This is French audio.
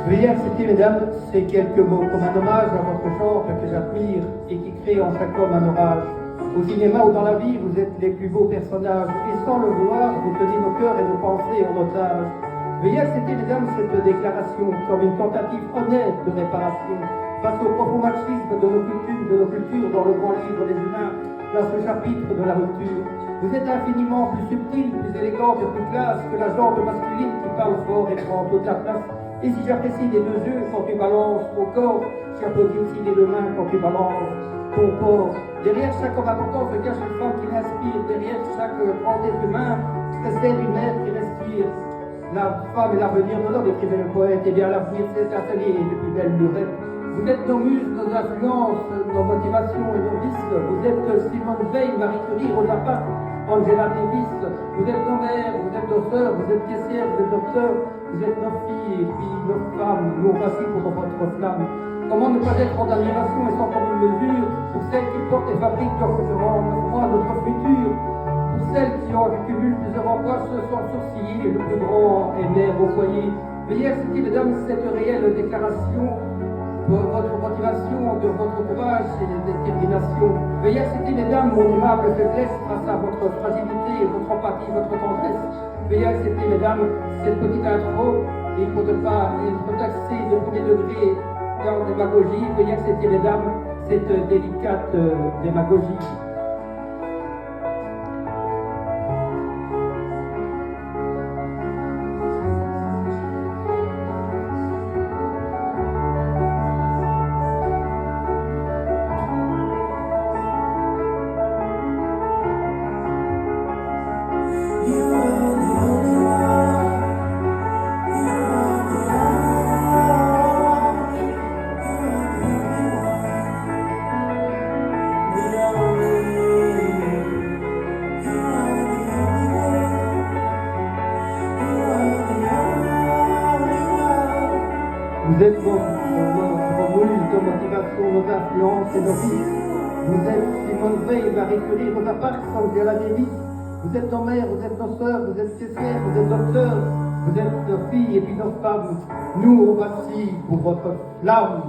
Veuillez accepter, mesdames, ces quelques mots comme un hommage à votre genre que j'admire et qui crée en chaque homme un orage. Au cinéma ou dans la vie, vous êtes les plus beaux personnages et sans le vouloir, vous tenez nos cœurs et nos pensées en otage. Veuillez accepter, mesdames, cette déclaration comme une tentative honnête de réparation face au profond machisme de nos cultures dans le grand livre des humains, dans ce chapitre de la rupture. Vous êtes infiniment plus subtil, plus élégante et plus classe que la genre masculine qui parle fort et prend toute la place. Et si j'apprécie des deux yeux quand tu balances ton corps, j'applaudis aussi des deux mains quand tu balances ton corps. Derrière chaque homme important se cache une femme qui l'inspire. Derrière chaque grand être humain se celle une mère qui respire. La femme est l'avenir de l'homme, écrivait le poète. Et bien l'avenir c'est atelier de plus belle lurette. Vous êtes nos muses, nos influences, nos motivations et nos vices. Vous êtes Simone Veil, Marie Curie, Rosa Parks, Angela Davis. Vous êtes nos mères, vous êtes nos sœurs, vous êtes caissières, vous êtes docteurs, vous êtes nos filles et puis nos femmes. Nous on passe pour votre flamme. Comment ne pas être en admiration et sans commune mesure pour celles qui portent et fabriquent notre futur, pour celles qui cumulent plusieurs emplois sans sourciller, le plus grand est mère au foyer. Veuillez accepter, mesdames, cette réelle déclaration de votre motivation, de votre courage et de détermination. Veuillez accepter, mesdames, mon aimable faiblesse face à votre fragilité, votre empathie, votre tendresse. Veuillez accepter, mesdames, cette petite intro et pour ne pas être taxé de premier degré en démagogie. Veuillez accepter, mesdames, cette délicate démagogie. Vous êtes nos muses, nos motivations, nos influences et nos vices. Vous êtes Simone Veil, Marie Curie, Rosa Parks, Angela Davis. Vous êtes nos mères, vous êtes nos sœurs, vous êtes caissières, vous êtes docteurs, vous êtes nos filles et puis nos femmes. Nous, on vacille pour votre flamme.